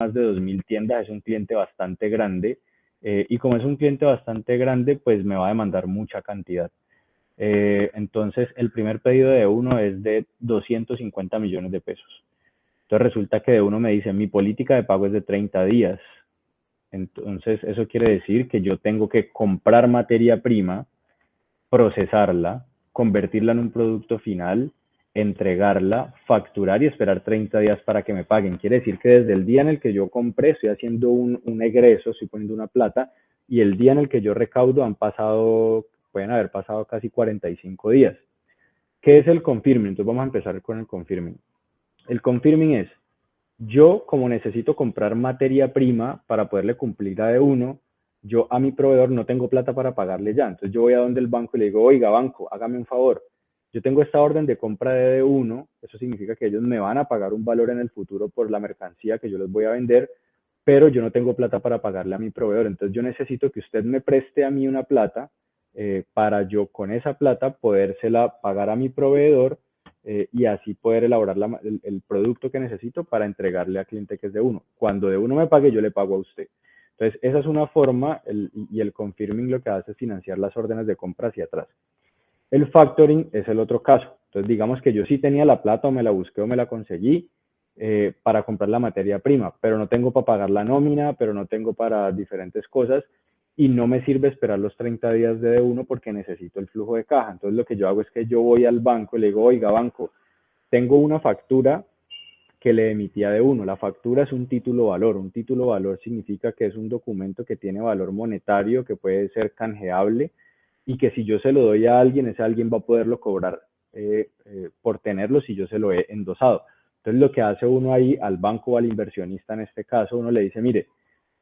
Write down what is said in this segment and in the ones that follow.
más de 2.000 tiendas, es un cliente bastante grande, y como es un cliente bastante grande, pues me va a demandar mucha cantidad. Entonces, el primer pedido de uno es de 250 millones de pesos. Entonces resulta que de uno me dice, mi política de pago es de 30 días. Entonces, eso quiere decir que yo tengo que comprar materia prima, procesarla, convertirla en un producto final, entregarla, facturar y esperar 30 días para que me paguen. Quiere decir que desde el día en el que yo compré estoy haciendo un egreso, estoy poniendo una plata, y el día en el que yo recaudo pueden haber pasado casi 45 días. ¿Qué es el confirming? Entonces vamos a empezar con el confirming. El confirming es, yo como necesito comprar materia prima para poderle cumplir a de uno, yo a mi proveedor no tengo plata para pagarle ya. Entonces yo voy a donde el banco y le digo, oiga, banco, hágame un favor. Yo tengo esta orden de compra de D1, eso significa que ellos me van a pagar un valor en el futuro por la mercancía que yo les voy a vender, pero yo no tengo plata para pagarle a mi proveedor. Entonces yo necesito que usted me preste a mí una plata, para yo con esa plata podérsela pagar a mi proveedor, y así poder elaborar el producto que necesito para entregarle al cliente que es de uno. Cuando de uno me pague, yo le pago a usted. Entonces, esa es una forma, y el confirming lo que hace es financiar las órdenes de compra hacia atrás. El factoring es el otro caso. Entonces, digamos que yo sí tenía la plata, o me la busqué o me la conseguí, para comprar la materia prima, pero no tengo para pagar la nómina, pero no tengo para diferentes cosas, y no me sirve esperar los 30 días de D1 porque necesito el flujo de caja. Entonces, lo que yo hago es que yo voy al banco y le digo, oiga, banco, tengo una factura que le emitía de uno. La factura es un título valor. Un título valor significa que es un documento que tiene valor monetario, que puede ser canjeable, y que si yo se lo doy a alguien, ese alguien va a poderlo cobrar, por tenerlo, si yo se lo he endosado. Entonces lo que hace uno ahí al banco o al inversionista en este caso, uno le dice, mire,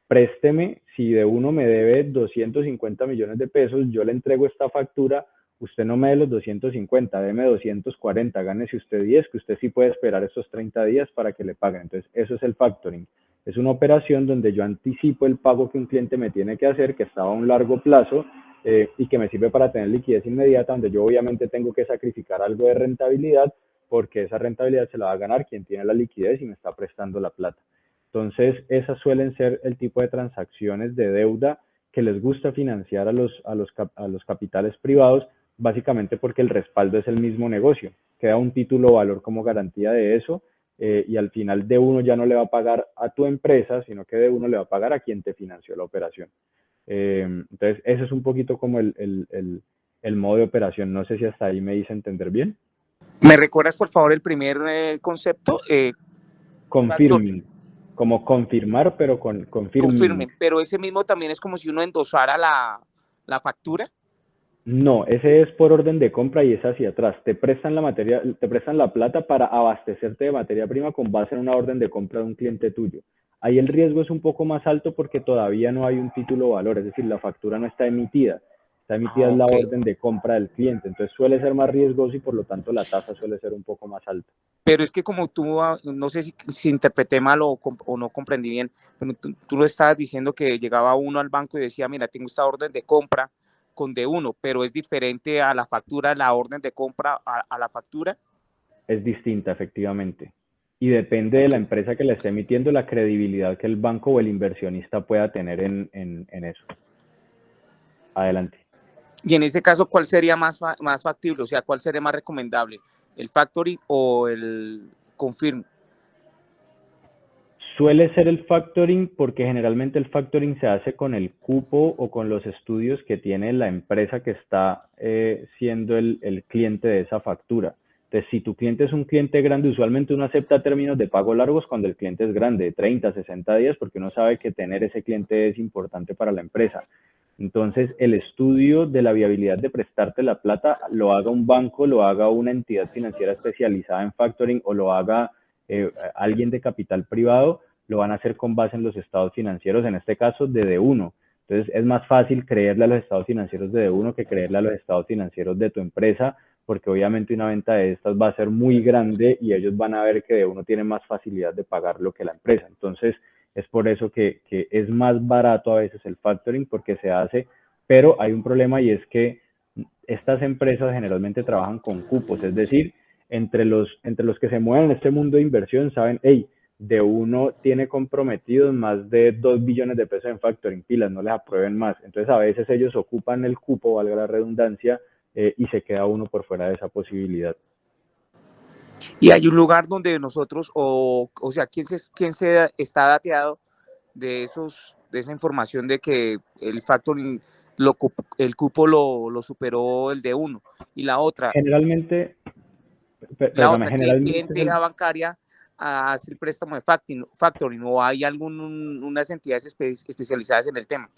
présteme, si de uno me debe 250 millones de pesos, yo le entrego esta factura, usted no me dé los 250, déme 240, gánese usted 10, que usted sí puede esperar estos 30 días para que le paguen. Entonces, eso es el factoring. Es una operación donde yo anticipo el pago que un cliente me tiene que hacer, que estaba a un largo plazo, y que me sirve para tener liquidez inmediata, donde yo obviamente tengo que sacrificar algo de rentabilidad, porque esa rentabilidad se la va a ganar quien tiene la liquidez y me está prestando la plata. Entonces, esas suelen ser el tipo de transacciones de deuda que les gusta financiar a los capitales privados, básicamente porque el respaldo es el mismo negocio. Queda un título o valor como garantía de eso, y al final de uno ya no le va a pagar a tu empresa, sino que de uno le va a pagar a quien te financió la operación. Entonces, ese es un poquito como el modo de operación. No sé si hasta ahí me hice entender bien. ¿Me recuerdas, por favor, el primer concepto? Confirming, como confirmar, pero con confirming. Confirmen, pero ese mismo también es como si uno endosara la factura. No, ese es por orden de compra y es hacia atrás. Te prestan la materia, te prestan la plata para abastecerte de materia prima con base en una orden de compra de un cliente tuyo. Ahí el riesgo es un poco más alto porque todavía no hay un título valor, es decir, la factura no está emitida. Está emitida la Okay. orden de compra del cliente, entonces suele ser más riesgoso y por lo tanto la tasa suele ser un poco más alta. Pero es que como tú, no sé si interpreté mal o no comprendí bien, pero tú lo estabas diciendo que llegaba uno al banco y decía, mira, tengo esta orden de compra con D1, pero es diferente a la factura, la orden de compra a la factura. Es distinta, efectivamente. Y depende de la Okay. empresa que le esté emitiendo, la credibilidad que el banco o el inversionista pueda tener en eso. Adelante. Y en ese caso, ¿cuál sería más factible? O sea, ¿cuál sería más recomendable? ¿El factoring o el confirm? Suele ser el factoring porque generalmente el factoring se hace con el cupo o con los estudios que tiene la empresa que está, siendo el cliente de esa factura. Entonces, si tu cliente es un cliente grande, usualmente uno acepta términos de pago largos cuando el cliente es grande, de 30, 60 días, porque uno sabe que tener ese cliente es importante para la empresa. Entonces, el estudio de la viabilidad de prestarte la plata lo haga un banco, lo haga una entidad financiera especializada en factoring o lo haga, alguien de capital privado, lo van a hacer con base en los estados financieros, en este caso de D1. Entonces es más fácil creerle a los estados financieros de D1 que creerle a los estados financieros de tu empresa, porque obviamente una venta de estas va a ser muy grande y ellos van a ver que D1 tiene más facilidad de pagarlo que la empresa. Entonces es por eso que es más barato a veces el factoring porque se hace, pero hay un problema y es que estas empresas generalmente trabajan con cupos, es decir, entre los que se mueven en este mundo de inversión saben, hey, de uno tiene comprometidos más de 2 billones de pesos en factoring, pilas, no les aprueben más. Entonces a veces ellos ocupan el cupo, valga la redundancia, y se queda uno por fuera de esa posibilidad. Y hay un lugar donde nosotros, o sea, quién se está dateado de esa información de que el factoring, el cupo lo superó el de uno? Y Generalmente, la perdóname, otra, ¿qué generalmente entidad bancaria hace el préstamo de factoring o hay unas entidades especializadas en el tema?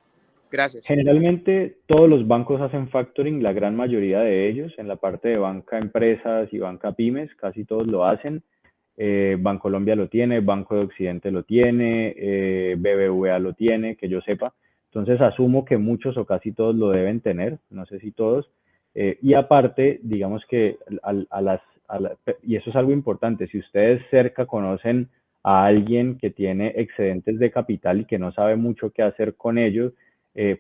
Gracias. Generalmente todos los bancos hacen factoring, la gran mayoría de ellos, en la parte de banca empresas y banca pymes, casi todos lo hacen. Bancolombia lo tiene, Banco de Occidente lo tiene, BBVA lo tiene, que yo sepa. Entonces asumo que muchos o casi todos lo deben tener, no sé si todos. Y aparte, digamos que y eso es algo importante, si ustedes cerca conocen a alguien que tiene excedentes de capital y que no sabe mucho qué hacer con ellos,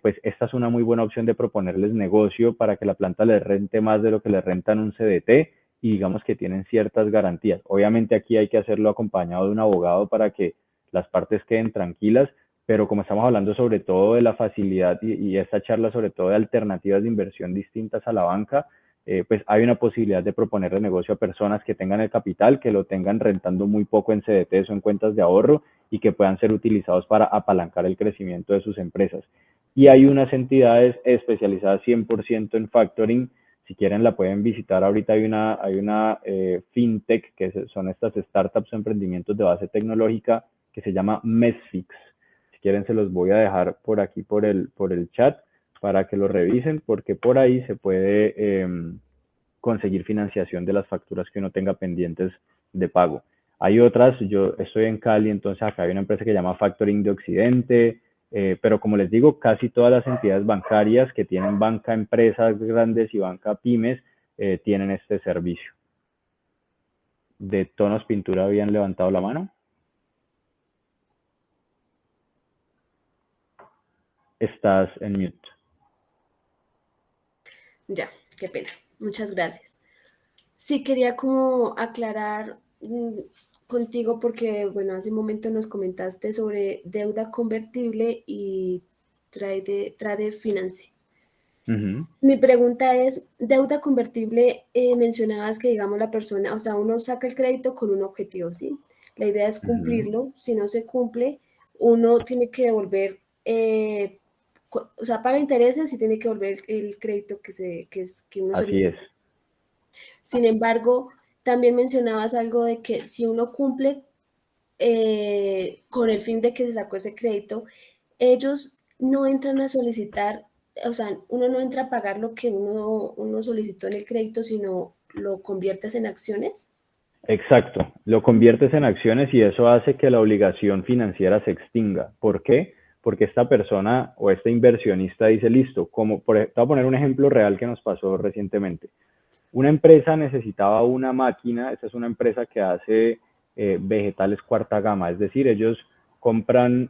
pues esta es una muy buena opción de proponerles negocio para que la planta les rente más de lo que les rentan un CDT y digamos que tienen ciertas garantías. Obviamente aquí hay que hacerlo acompañado de un abogado para que las partes queden tranquilas, pero como estamos hablando sobre todo de la facilidad y esta charla sobre todo de alternativas de inversión distintas a la banca, pues hay una posibilidad de proponerle negocio a personas que tengan el capital, que lo tengan rentando muy poco en CDTs o en cuentas de ahorro y que puedan ser utilizados para apalancar el crecimiento de sus empresas. Y hay unas entidades especializadas 100% en factoring. Si quieren la pueden visitar. Ahorita hay una fintech, que son estas startups o emprendimientos de base tecnológica, que se llama Mesfix. Si quieren se los voy a dejar por aquí por el chat para que lo revisen, porque por ahí se puede conseguir financiación de las facturas que uno tenga pendientes de pago. Hay otras, yo estoy en Cali, entonces acá hay una empresa que se llama Factoring de Occidente, pero como les digo, casi todas las entidades bancarias que tienen banca empresas grandes y banca pymes tienen este servicio. ¿De Tonos Pintura habían levantado la mano? Estás en mute. Ya, qué pena. Muchas gracias. Sí, quería como aclarar contigo porque, bueno, hace un momento nos comentaste sobre deuda convertible y trade finance. Mi pregunta es, deuda convertible, mencionabas que, digamos, la persona, o sea, uno saca el crédito con un objetivo, ¿sí? La idea es cumplirlo. Si no se cumple, uno tiene que devolver, o sea, paga intereses y tiene que devolver el crédito que uno Así solicita. es. Sin embargo, también mencionabas algo de que si uno cumple con el fin de que se sacó ese crédito, ellos no entran a solicitar, o sea, uno no entra a pagar lo que uno solicitó en el crédito, sino lo conviertes en acciones. Exacto, lo conviertes en acciones y eso hace que la obligación financiera se extinga. ¿Por qué? Porque esta persona o este inversionista dice, listo, te voy a poner un ejemplo real que nos pasó recientemente. Una empresa necesitaba una máquina, esta es una empresa que hace vegetales cuarta gama, es decir, ellos compran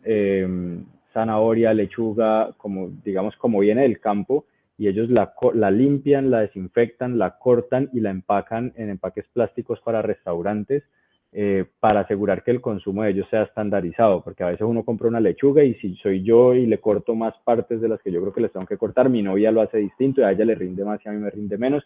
zanahoria, lechuga, como digamos como viene del campo, y ellos la limpian, la desinfectan, la cortan y la empacan en empaques plásticos para restaurantes para asegurar que el consumo de ellos sea estandarizado, porque a veces uno compra una lechuga y si soy yo y le corto más partes de las que yo creo que les tengo que cortar, mi novia lo hace distinto y a ella le rinde más y a mí me rinde menos.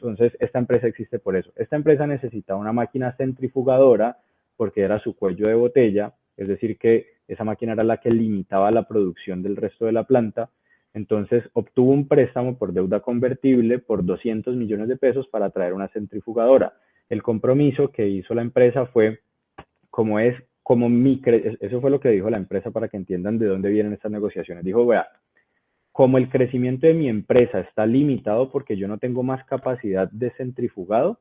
Entonces, esta empresa existe por eso. Esta empresa necesita una máquina centrifugadora porque era su cuello de botella, es decir, que esa máquina era la que limitaba la producción del resto de la planta. Entonces, obtuvo un préstamo por deuda convertible por 200 millones de pesos para traer una centrifugadora. El compromiso que hizo la empresa fue, eso fue lo que dijo la empresa para que entiendan de dónde vienen estas negociaciones. Dijo, vea, como el crecimiento de mi empresa está limitado porque yo no tengo más capacidad de centrifugado,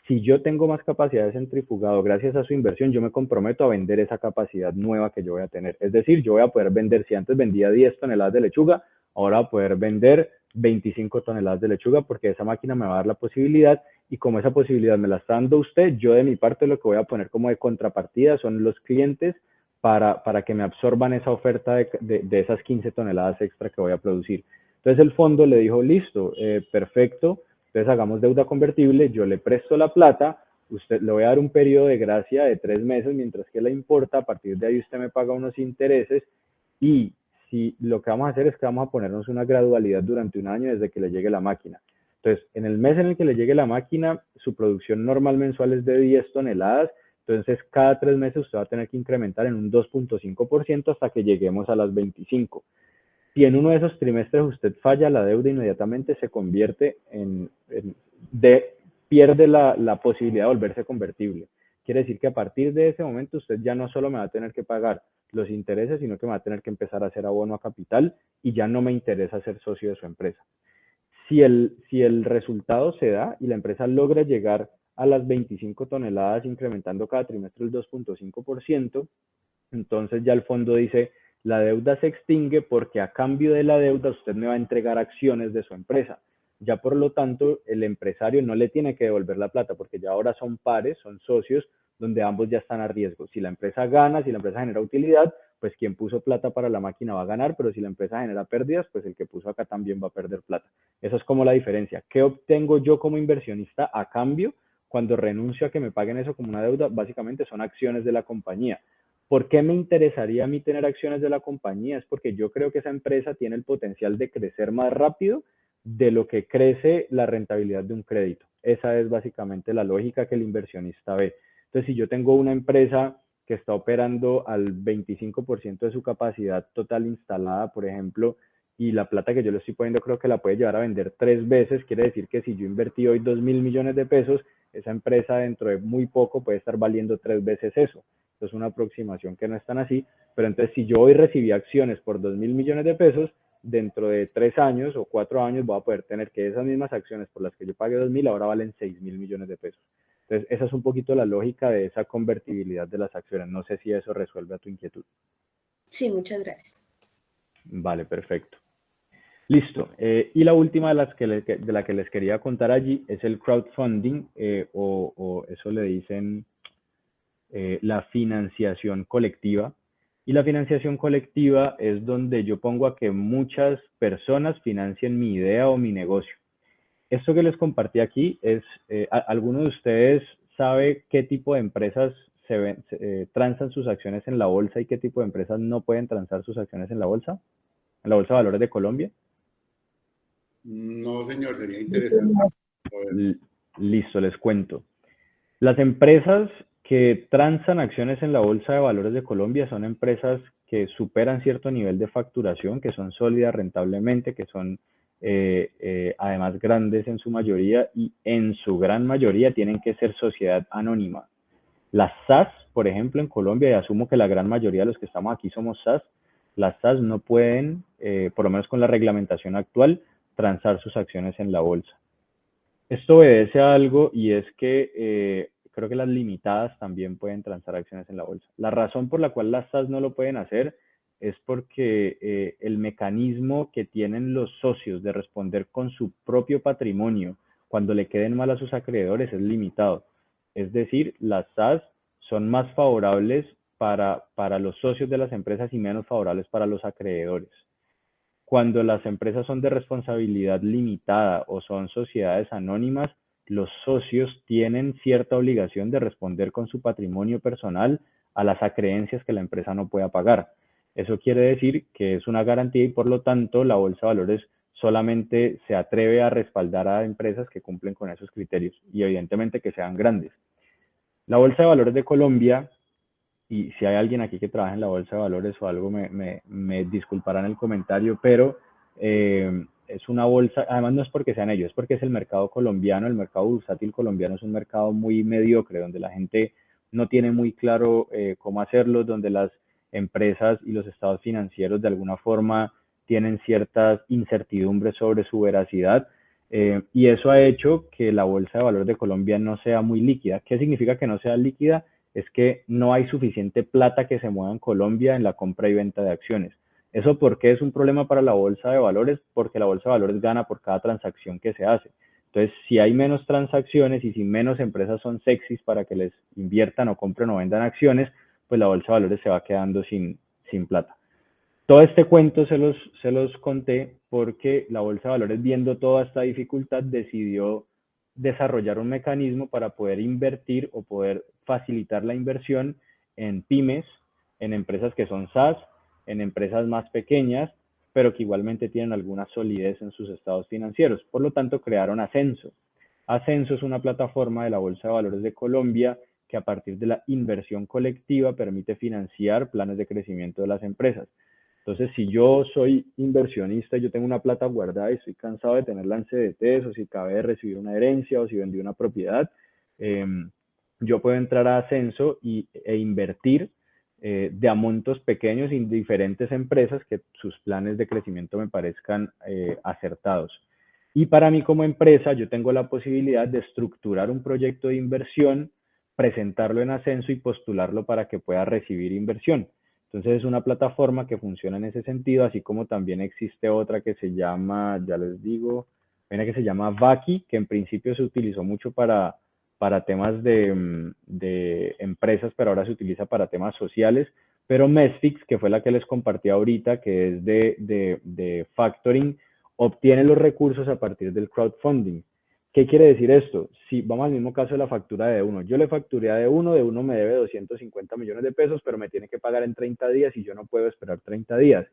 si yo tengo más capacidad de centrifugado gracias a su inversión, yo me comprometo a vender esa capacidad nueva que yo voy a tener. Es decir, yo voy a poder vender, si antes vendía 10 toneladas de lechuga, ahora voy a poder vender 25 toneladas de lechuga porque esa máquina me va a dar la posibilidad y como esa posibilidad me la está dando usted, yo de mi parte lo que voy a poner como de contrapartida son los clientes para que me absorban esa oferta de esas 15 toneladas extra que voy a producir. Entonces el fondo le dijo, listo, perfecto, entonces hagamos deuda convertible, yo le presto la plata, usted le voy a dar un periodo de gracia de 3 meses mientras que la importa, a partir de ahí usted me paga unos intereses y si lo que vamos a hacer es que vamos a ponernos una gradualidad durante un año desde que le llegue la máquina. Entonces, en el mes en el que le llegue la máquina, su producción normal mensual es de 10 toneladas, entonces cada 3 meses usted va a tener que incrementar en un 2.5% hasta que lleguemos a las 25. Si en uno de esos trimestres usted falla, la deuda inmediatamente se convierte pierde la posibilidad de volverse convertible. Quiere decir que a partir de ese momento usted ya no solo me va a tener que pagar los intereses, sino que me va a tener que empezar a hacer abono a capital y ya no me interesa ser socio de su empresa. Si el resultado se da y la empresa logra llegar a las 25 toneladas incrementando cada trimestre el 2.5%, entonces ya el fondo dice, la deuda se extingue porque a cambio de la deuda usted me va a entregar acciones de su empresa. Ya por lo tanto, el empresario no le tiene que devolver la plata porque ya ahora son pares, son socios, donde ambos ya están a riesgo. Si la empresa gana, si la empresa genera utilidad, pues quien puso plata para la máquina va a ganar, pero si la empresa genera pérdidas, pues el que puso acá también va a perder plata. Esa es como la diferencia. ¿Qué obtengo yo como inversionista a cambio cuando renuncio a que me paguen eso como una deuda? Básicamente son acciones de la compañía. ¿Por qué me interesaría a mí tener acciones de la compañía? Es porque yo creo que esa empresa tiene el potencial de crecer más rápido de lo que crece la rentabilidad de un crédito. Esa es básicamente la lógica que el inversionista ve. Entonces, si yo tengo una empresa que está operando al 25% de su capacidad total instalada, por ejemplo, y la plata que yo le estoy poniendo creo que la puede llevar a vender 3 veces, quiere decir que si yo invertí hoy 2.000 millones de pesos, esa empresa dentro de muy poco puede estar valiendo 3 veces eso. Entonces, una aproximación que no es tan así, pero entonces si yo hoy recibí acciones por 2.000 millones de pesos, dentro de 3 años o 4 años voy a poder tener que esas mismas acciones por las que yo pagué 2.000 ahora valen 6.000 millones de pesos. Entonces, esa es un poquito la lógica de esa convertibilidad de las acciones. No sé si eso resuelve a tu inquietud. Sí, muchas gracias. Vale, perfecto. Listo. Y la última de la que les quería contar allí es el crowdfunding, o eso le dicen la financiación colectiva. Y la financiación colectiva es donde yo pongo a que muchas personas financien mi idea o mi negocio. Esto que les compartí aquí es, ¿alguno de ustedes sabe qué tipo de empresas transan sus acciones en la bolsa y qué tipo de empresas no pueden transar sus acciones en la bolsa de valores de Colombia? No, señor, sería interesante poder. Listo, les cuento. Las empresas que transan acciones en la Bolsa de Valores de Colombia son empresas que superan cierto nivel de facturación, que son sólidas rentablemente, que son además grandes en su mayoría y en su gran mayoría tienen que ser sociedad anónima. Las SAS, por ejemplo, en Colombia, y asumo que la gran mayoría de los que estamos aquí somos SAS, las SAS no pueden, por lo menos con la reglamentación actual, transar sus acciones en la bolsa. Esto obedece a algo y es que creo que las limitadas también pueden transar acciones en la bolsa. La razón por la cual las SAS no lo pueden hacer es porque el mecanismo que tienen los socios de responder con su propio patrimonio cuando le queden mal a sus acreedores es limitado. Es decir, las SAS son más favorables para los socios de las empresas y menos favorables para los acreedores. Cuando las empresas son de responsabilidad limitada o son sociedades anónimas, los socios tienen cierta obligación de responder con su patrimonio personal a las acreencias que la empresa no pueda pagar. Eso quiere decir que es una garantía y por lo tanto la Bolsa de Valores solamente se atreve a respaldar a empresas que cumplen con esos criterios y evidentemente que sean grandes. La Bolsa de Valores de Colombia, y si hay alguien aquí que trabaja en la Bolsa de Valores o algo, me disculparán el comentario, pero es una bolsa, además no es porque sean ellos, es porque es el mercado colombiano, el mercado bursátil colombiano es un mercado muy mediocre, donde la gente no tiene muy claro cómo hacerlo, donde las empresas y los estados financieros de alguna forma tienen ciertas incertidumbres sobre su veracidad. Y eso ha hecho que la Bolsa de Valores de Colombia no sea muy líquida. ¿Qué significa que no sea líquida? Es que no hay suficiente plata que se mueva en Colombia en la compra y venta de acciones. ¿Eso por qué es un problema para la bolsa de valores? Porque la bolsa de valores gana por cada transacción que se hace. Entonces, si hay menos transacciones y si menos empresas son sexys para que les inviertan o compren o vendan acciones, pues la bolsa de valores se va quedando sin plata. Todo este cuento se los conté porque la bolsa de valores, viendo toda esta dificultad, decidió desarrollar un mecanismo para poder invertir o poder facilitar la inversión en pymes, en empresas que son SaaS, en empresas más pequeñas, pero que igualmente tienen alguna solidez en sus estados financieros. Por lo tanto, crearon Ascenso. Ascenso es una plataforma de la Bolsa de Valores de Colombia que a partir de la inversión colectiva permite financiar planes de crecimiento de las empresas. Entonces, si yo soy inversionista y yo tengo una plata guardada y estoy cansado de tenerla en CDTs, o si acabé de recibir una herencia, o si vendí una propiedad, yo puedo entrar a Ascenso e invertir de a montos pequeños en diferentes empresas que sus planes de crecimiento me parezcan acertados. Y para mí como empresa, yo tengo la posibilidad de estructurar un proyecto de inversión, presentarlo en Ascenso y postularlo para que pueda recibir inversión. Entonces es una plataforma que funciona en ese sentido, así como también existe otra que se llama, ya les digo, una que se llama Vaki, que en principio se utilizó mucho para temas de empresas, pero ahora se utiliza para temas sociales. Pero Mesfix, que fue la que les compartí ahorita, que es de factoring, obtiene los recursos a partir del crowdfunding. ¿Qué quiere decir esto? Si vamos al mismo caso de la factura de uno, yo le facturé a de uno me debe 250 millones de pesos, pero me tiene que pagar en 30 días y yo no puedo esperar 30 días.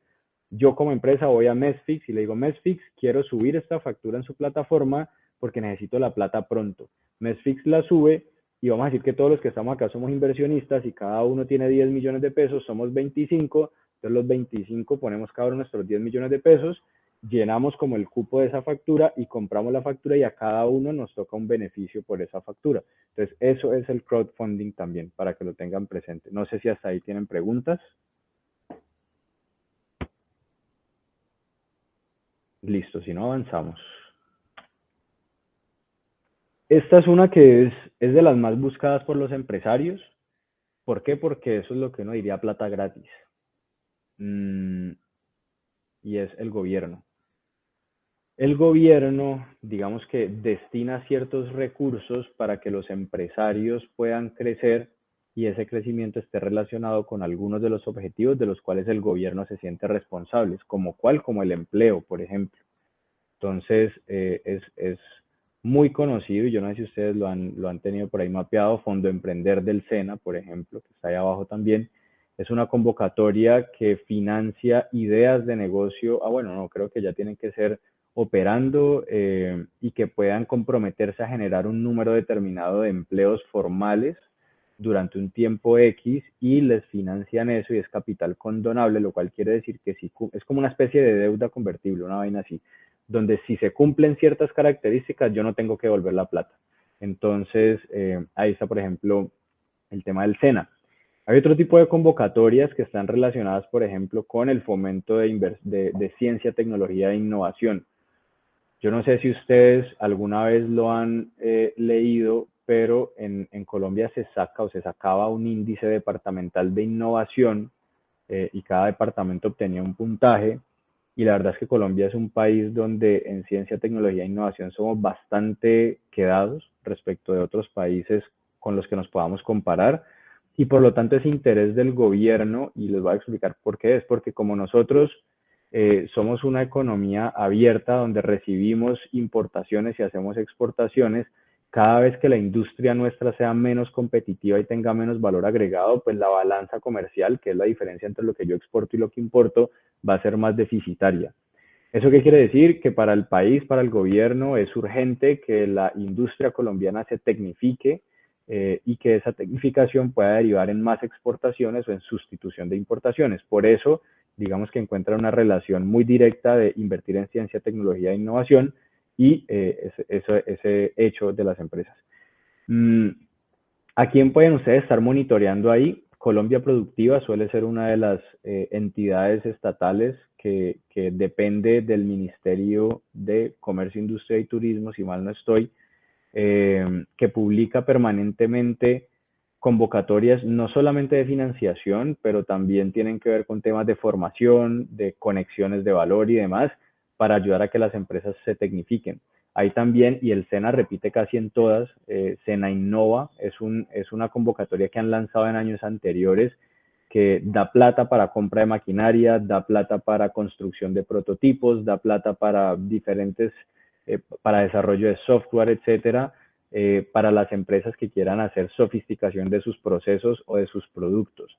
Yo como empresa voy a Mesfix y le digo, Mesfix, quiero subir esta factura en su plataforma porque necesito la plata pronto. Mesfix la sube y vamos a decir que todos los que estamos acá somos inversionistas y cada uno tiene 10 millones de pesos, somos 25, entonces los 25 ponemos cada uno nuestros 10 millones de pesos, llenamos como el cupo de esa factura y compramos la factura y a cada uno nos toca un beneficio por esa factura. Entonces, eso es el crowdfunding también, para que lo tengan presente. No sé si hasta ahí tienen preguntas. Listo, si no avanzamos. Esta es una que es de las más buscadas por los empresarios. ¿Por qué? Porque eso es lo que uno diría plata gratis. Y es el gobierno. El gobierno, digamos que destina ciertos recursos para que los empresarios puedan crecer y ese crecimiento esté relacionado con algunos de los objetivos de los cuales el gobierno se siente responsable, como el empleo, por ejemplo. Entonces, es muy conocido, y yo no sé si ustedes lo han tenido por ahí mapeado, Fondo Emprender del SENA, por ejemplo, que está ahí abajo también. Es una convocatoria que financia ideas de negocio, creo que ya tienen que ser operando y que puedan comprometerse a generar un número determinado de empleos formales durante un tiempo X y les financian eso y es capital condonable, lo cual quiere decir que si, es como una especie de deuda convertible, una vaina así, donde si se cumplen ciertas características yo no tengo que devolver la plata. Entonces, ahí está, por ejemplo, el tema del SENA. Hay otro tipo de convocatorias que están relacionadas, por ejemplo, con el fomento de ciencia, tecnología e innovación. Yo no sé si ustedes alguna vez lo han leído, pero en Colombia se sacaba un índice departamental de innovación y cada departamento obtenía un puntaje. Y la verdad es que Colombia es un país donde en ciencia, tecnología e innovación somos bastante quedados respecto de otros países con los que nos podamos comparar. Y por lo tanto es interés del gobierno, y les voy a explicar por qué es, porque como nosotros somos una economía abierta donde recibimos importaciones y hacemos exportaciones, cada vez que la industria nuestra sea menos competitiva y tenga menos valor agregado, pues la balanza comercial, que es la diferencia entre lo que yo exporto y lo que importo, va a ser más deficitaria. ¿Eso qué quiere decir? Que para el país, para el gobierno, es urgente que la industria colombiana se tecnifique y que esa tecnificación pueda derivar en más exportaciones o en sustitución de importaciones. Por eso, digamos que encuentra una relación muy directa de invertir en ciencia, tecnología e innovación y ese hecho de las empresas. ¿A quién pueden ustedes estar monitoreando ahí? Colombia Productiva suele ser una de las entidades estatales que depende del Ministerio de Comercio, Industria y Turismo, si mal no estoy, que publica permanentemente convocatorias no solamente de financiación, pero también tienen que ver con temas de formación, de conexiones de valor y demás, para ayudar a que las empresas se tecnifiquen. Ahí también, y el SENA repite casi en todas, SENA Innova es una convocatoria que han lanzado en años anteriores que da plata para compra de maquinaria, da plata para construcción de prototipos, da plata para diferentes para desarrollo de software, etcétera, para las empresas que quieran hacer sofisticación de sus procesos o de sus productos.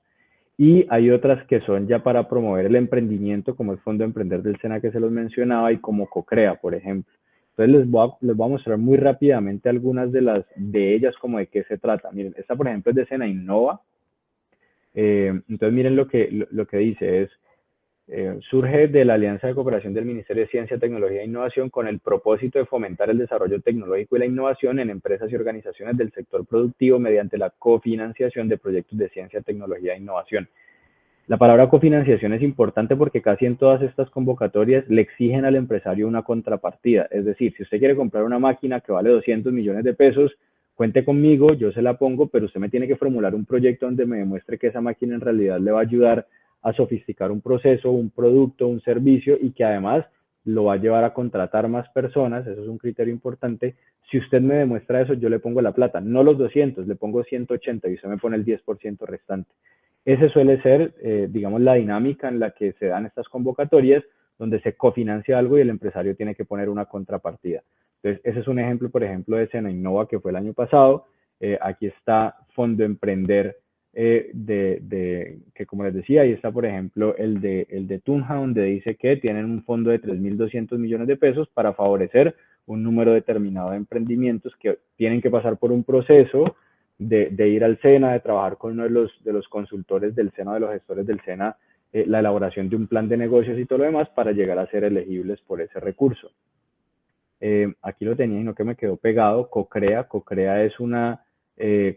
Y hay otras que son ya para promover el emprendimiento, como el Fondo Emprender del SENA que se los mencionaba, y como CoCrea, por ejemplo. Entonces les voy a mostrar muy rápidamente algunas de ellas, como de qué se trata. Miren, esta por ejemplo es de SENA Innova. Entonces miren lo que dice es, surge de la Alianza de Cooperación del Ministerio de Ciencia, Tecnología e Innovación con el propósito de fomentar el desarrollo tecnológico y la innovación en empresas y organizaciones del sector productivo mediante la cofinanciación de proyectos de ciencia, tecnología e innovación. La palabra cofinanciación es importante porque casi en todas estas convocatorias le exigen al empresario una contrapartida. Es decir, si usted quiere comprar una máquina que vale 200 millones de pesos, cuente conmigo, yo se la pongo, pero usted me tiene que formular un proyecto donde me demuestre que esa máquina en realidad le va a ayudar a sofisticar un proceso, un producto, un servicio y que además lo va a llevar a contratar más personas. Eso es un criterio importante. Si usted me demuestra eso, yo le pongo la plata, no los 200, le pongo 180 y usted me pone el 10% restante. Ese suele ser, digamos, la dinámica en la que se dan estas convocatorias, donde se cofinancia algo y el empresario tiene que poner una contrapartida. Entonces, ese es un ejemplo, por ejemplo, de SENA Innova, que fue el año pasado. Aquí está Fondo Emprender, que como les decía, ahí está, por ejemplo, el de Tunja, donde dice que tienen un fondo de 3.200 millones de pesos para favorecer un número determinado de emprendimientos que tienen que pasar por un proceso de ir al SENA, de trabajar con uno de los consultores del SENA, de los gestores del SENA, la elaboración de un plan de negocios y todo lo demás para llegar a ser elegibles por ese recurso. Aquí lo tenía y no que me quedó pegado, CoCrea. CoCrea es una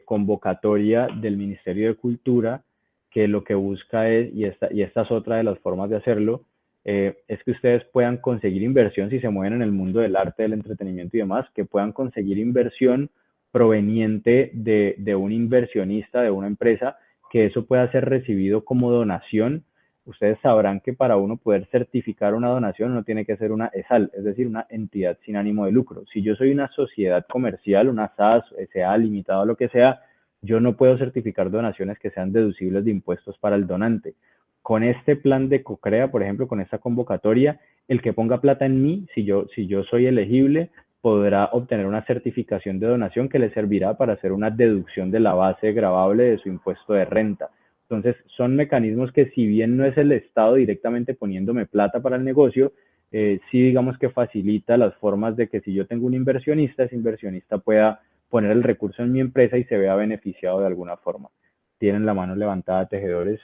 convocatoria del Ministerio de Cultura que lo que busca es, y esta es otra de las formas de hacerlo, es que ustedes puedan conseguir inversión si se mueven en el mundo del arte, del entretenimiento y demás, que puedan conseguir inversión proveniente de un inversionista, de una empresa, que eso pueda ser recibido como donación. Ustedes sabrán que para uno poder certificar una donación uno tiene que ser una ESAL, es decir, una entidad sin ánimo de lucro. Si yo soy una sociedad comercial, una SAS, SA, limitada, lo que sea, yo no puedo certificar donaciones que sean deducibles de impuestos para el donante. Con este plan de CoCrea, por ejemplo, con esta convocatoria, el que ponga plata en mí, si yo soy elegible, podrá obtener una certificación de donación que le servirá para hacer una deducción de la base gravable de su impuesto de renta. Entonces, son mecanismos que si bien no es el Estado directamente poniéndome plata para el negocio, sí digamos que facilita las formas de que si yo tengo un inversionista, ese inversionista pueda poner el recurso en mi empresa y se vea beneficiado de alguna forma. Tienen la mano levantada, tejedores.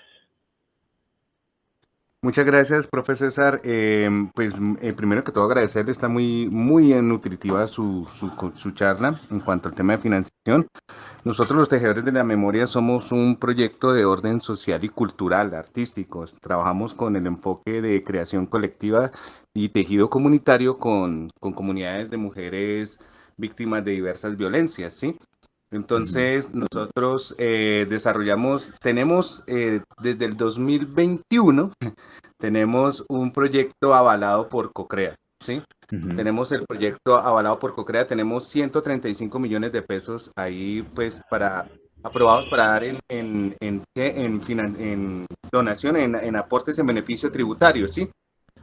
Muchas gracias, profe César. Primero que todo agradecerle, está muy nutritiva su charla en cuanto al tema de financiación. Nosotros los tejedores de la memoria somos un proyecto de orden social y cultural, artístico. Trabajamos con el enfoque de creación colectiva y tejido comunitario con comunidades de mujeres víctimas de diversas violencias, ¿sí? Entonces, nosotros tenemos desde el 2021, tenemos un proyecto avalado por CoCrea, ¿sí? Tenemos el proyecto avalado por CoCrea, tenemos 135 millones de pesos ahí, pues, aprobados para dar en donación, en aportes en beneficio tributario, ¿sí?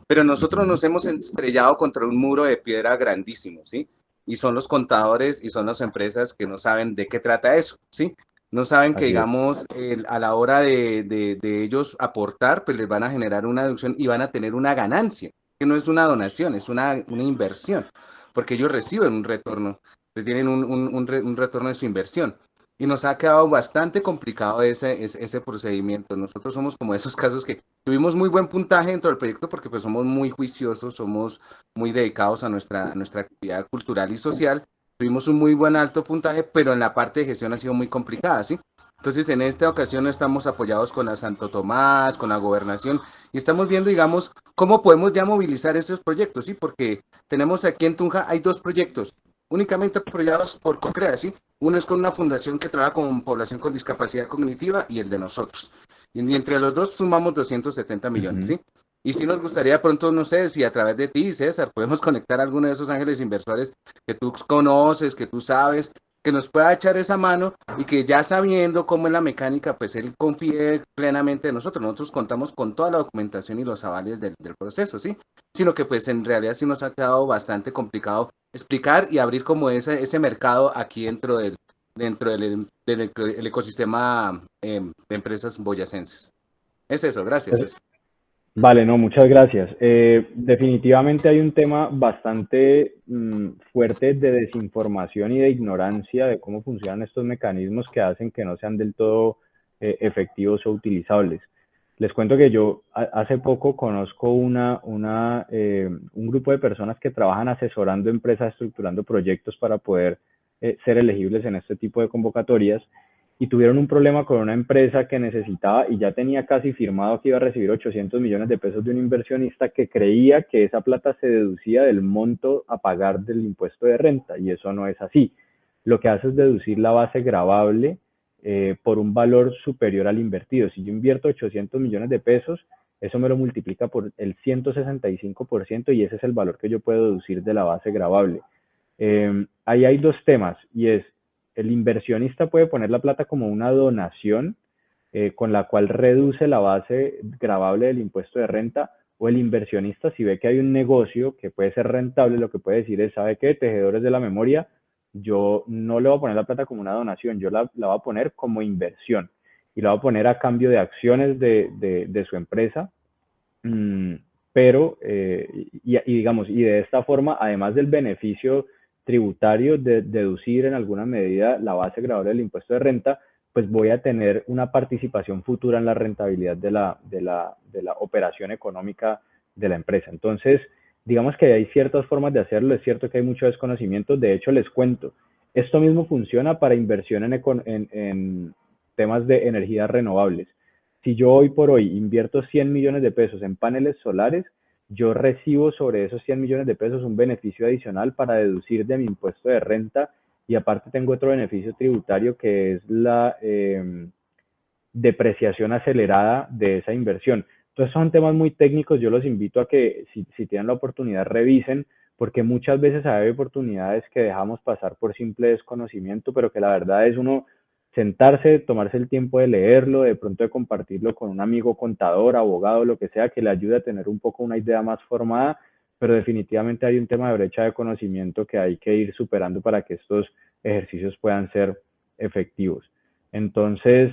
Pero nosotros nos hemos estrellado contra un muro de piedra grandísimo, ¿sí? Y son los contadores y son las empresas que no saben de qué trata eso, ¿sí? No saben que, digamos, a la hora de ellos aportar, pues les van a generar una deducción y van a tener una ganancia, que no es una donación, es una inversión, porque ellos reciben un retorno, tienen un retorno de su inversión. Y nos ha quedado bastante complicado ese procedimiento. Nosotros somos como esos casos que tuvimos muy buen puntaje dentro del proyecto porque pues somos muy juiciosos, somos muy dedicados a nuestra actividad cultural y social. Tuvimos un muy buen alto puntaje, pero en la parte de gestión ha sido muy complicada, ¿sí? Entonces, en esta ocasión estamos apoyados con la Santo Tomás, con la Gobernación, y estamos viendo, digamos, cómo podemos ya movilizar esos proyectos, ¿sí? Porque tenemos aquí en Tunja, hay 2 proyectos, únicamente apoyados por CoCrea, ¿sí? Uno es con una fundación que trabaja con población con discapacidad cognitiva y el de nosotros. Y entre los dos sumamos 270 millones, ¿sí? Y sí nos gustaría pronto, no sé, si a través de ti, César, podemos conectar a alguno de esos ángeles inversores que tú conoces, que tú sabes, que nos pueda echar esa mano y que ya sabiendo cómo es la mecánica, pues él confíe plenamente en nosotros. Nosotros contamos con toda la documentación y los avales del proceso, ¿sí? Sino que pues en realidad sí nos ha quedado bastante complicado explicar y abrir como ese mercado aquí dentro del el ecosistema de empresas boyacenses. Es eso, gracias. César. Vale, no, muchas gracias. Definitivamente hay un tema bastante fuerte de desinformación y de ignorancia de cómo funcionan estos mecanismos que hacen que no sean del todo efectivos o utilizables. Les cuento que yo hace poco conozco un grupo de personas que trabajan asesorando empresas, estructurando proyectos para poder ser elegibles en este tipo de convocatorias y tuvieron un problema con una empresa que necesitaba y ya tenía casi firmado que iba a recibir 800 millones de pesos de un inversionista que creía que esa plata se deducía del monto a pagar del impuesto de renta y eso no es así. Lo que hace es deducir la base gravable por un valor superior al invertido. Si yo invierto 800 millones de pesos, eso me lo multiplica por el 165% y ese es el valor que yo puedo deducir de la base gravable. Ahí hay dos temas y es el inversionista puede poner la plata como una donación con la cual reduce la base gravable del impuesto de renta, o el inversionista, si ve que hay un negocio que puede ser rentable, lo que puede decir es, ¿sabe qué? Tejedores de la memoria, yo no le voy a poner la plata como una donación, yo la voy a poner como inversión y la voy a poner a cambio de acciones de su empresa. Pero, digamos, y de esta forma, además del beneficio tributario de deducir en alguna medida la base gravable del impuesto de renta, pues voy a tener una participación futura en la rentabilidad de la operación económica de la empresa. Entonces, digamos que hay ciertas formas de hacerlo, es cierto que hay mucho desconocimiento, de hecho les cuento, esto mismo funciona para inversión en temas de energías renovables. Si yo hoy por hoy invierto 100 millones de pesos en paneles solares, yo recibo sobre esos 100 millones de pesos un beneficio adicional para deducir de mi impuesto de renta y aparte tengo otro beneficio tributario que es la depreciación acelerada de esa inversión. Entonces son temas muy técnicos, yo los invito a que si tienen la oportunidad revisen, porque muchas veces hay oportunidades que dejamos pasar por simple desconocimiento, pero que la verdad es uno sentarse, tomarse el tiempo de leerlo, de pronto de compartirlo con un amigo contador, abogado, lo que sea, que le ayude a tener un poco una idea más formada, pero definitivamente hay un tema de brecha de conocimiento que hay que ir superando para que estos ejercicios puedan ser efectivos. Entonces,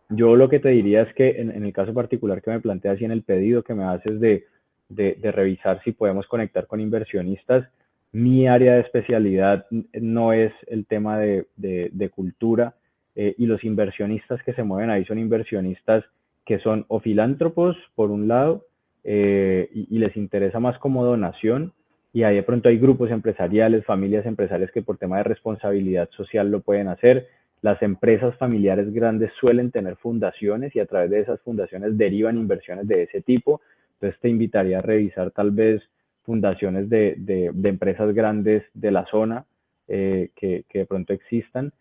yo lo que te diría es que en el caso particular que me planteas y en el pedido que me haces de revisar si podemos conectar con inversionistas, mi área de especialidad no es el tema de cultura y los inversionistas que se mueven ahí son inversionistas que son o filántropos, por un lado, y les interesa más como donación, y ahí de pronto hay grupos empresariales, familias empresariales que por tema de responsabilidad social lo pueden hacer. Las empresas familiares grandes suelen tener fundaciones y a través de esas fundaciones derivan inversiones de ese tipo. Entonces te invitaría a revisar tal vez fundaciones de empresas grandes de la zona que de pronto existan.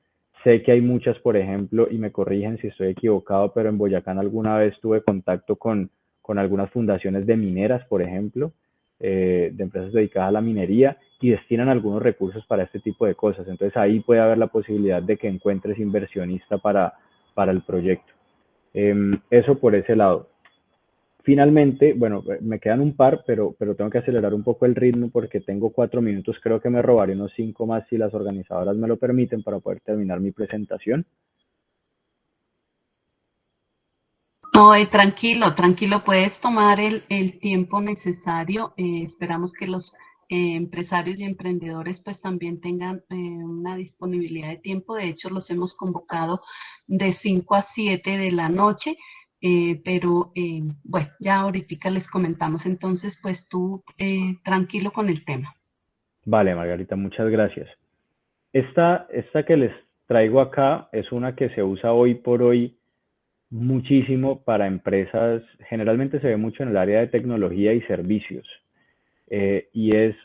Sé que hay muchas, por ejemplo, y me corrigen si estoy equivocado, pero en Boyacá alguna vez tuve contacto con algunas fundaciones de mineras, por ejemplo, de empresas dedicadas a la minería y destinan algunos recursos para este tipo de cosas. Entonces ahí puede haber la posibilidad de que encuentres inversionista para el proyecto. Eso por ese lado. Finalmente, bueno, me quedan un par, pero tengo que acelerar un poco el ritmo porque tengo 4 minutos. Creo que me robaré unos 5 más si las organizadoras me lo permiten para poder terminar mi presentación. No, tranquilo, puedes tomar el tiempo necesario. Esperamos que los empresarios y emprendedores pues también tengan una disponibilidad de tiempo. De hecho, los hemos convocado de 5 a 7 de la noche, pero bueno, ya ahorita les comentamos. Entonces, pues tú tranquilo con el tema. Vale, Margarita, muchas gracias. Esta que les traigo acá es una que se usa hoy por hoy muchísimo para empresas, generalmente se ve mucho en el área de tecnología y servicios. Y es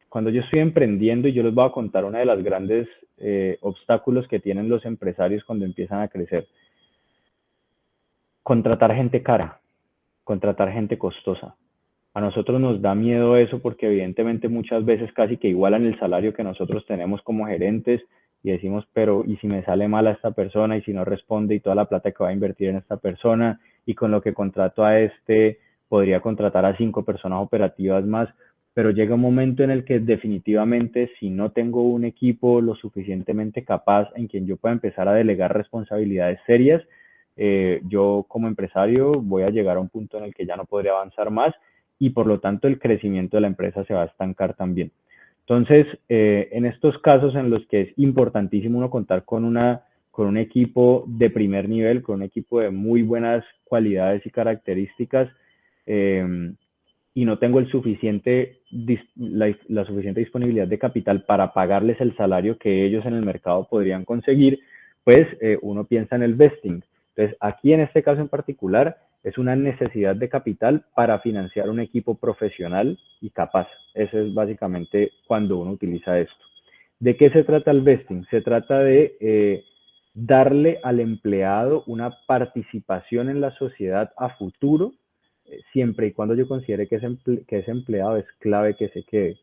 cuando yo estoy emprendiendo, y yo les voy a contar una de las grandes obstáculos que tienen los empresarios cuando empiezan a crecer. Contratar gente cara, contratar gente costosa. A nosotros nos da miedo eso porque evidentemente muchas veces casi que igualan el salario que nosotros tenemos como gerentes y decimos, pero ¿y si me sale mal a esta persona y si no responde y toda la plata que va a invertir en esta persona y con lo que contrato a este podría contratar a 5 personas operativas más? Pero llega un momento en el que definitivamente si no tengo un equipo lo suficientemente capaz en quien yo pueda empezar a delegar responsabilidades serias, yo como empresario voy a llegar a un punto en el que ya no podría avanzar más y por lo tanto el crecimiento de la empresa se va a estancar también. Entonces, en estos casos en los que es importantísimo uno contar con un equipo de primer nivel, con un equipo de muy buenas cualidades y características, y no tengo la suficiente disponibilidad de capital para pagarles el salario que ellos en el mercado podrían conseguir, pues uno piensa en el vesting. Entonces, aquí en este caso en particular, es una necesidad de capital para financiar un equipo profesional y capaz. Eso es básicamente cuando uno utiliza esto. ¿De qué se trata el vesting? Se trata de darle al empleado una participación en la sociedad a futuro, siempre y cuando yo considere que ese empleado es clave que se quede.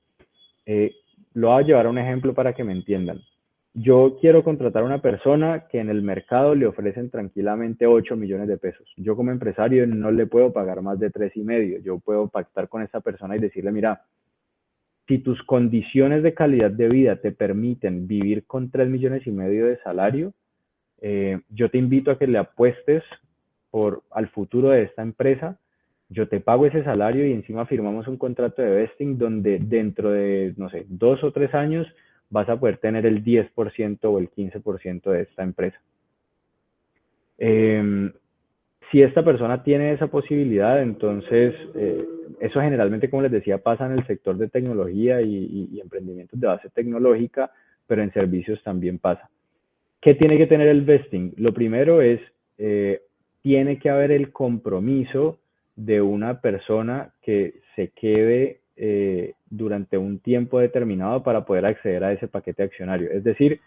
Lo voy a llevar a un ejemplo para que me entiendan. Yo quiero contratar a una persona que en el mercado le ofrecen tranquilamente 8 millones de pesos. Yo como empresario no le puedo pagar más de 3,5. Yo puedo pactar con esa persona y decirle, mira, si tus condiciones de calidad de vida te permiten vivir con 3,5 millones de salario, yo te invito a que le apuestes al futuro de esta empresa. Yo te pago ese salario y encima firmamos un contrato de vesting donde dentro de, no sé, 2 o 3 años vas a poder tener el 10% o el 15% de esta empresa. Si esta persona tiene esa posibilidad, entonces eso generalmente, como les decía, pasa en el sector de tecnología y emprendimientos de base tecnológica, pero en servicios también pasa. ¿Qué tiene que tener el vesting? Lo primero es, tiene que haber el compromiso de una persona que se quede durante un tiempo determinado para poder acceder a ese paquete accionario. Es decir,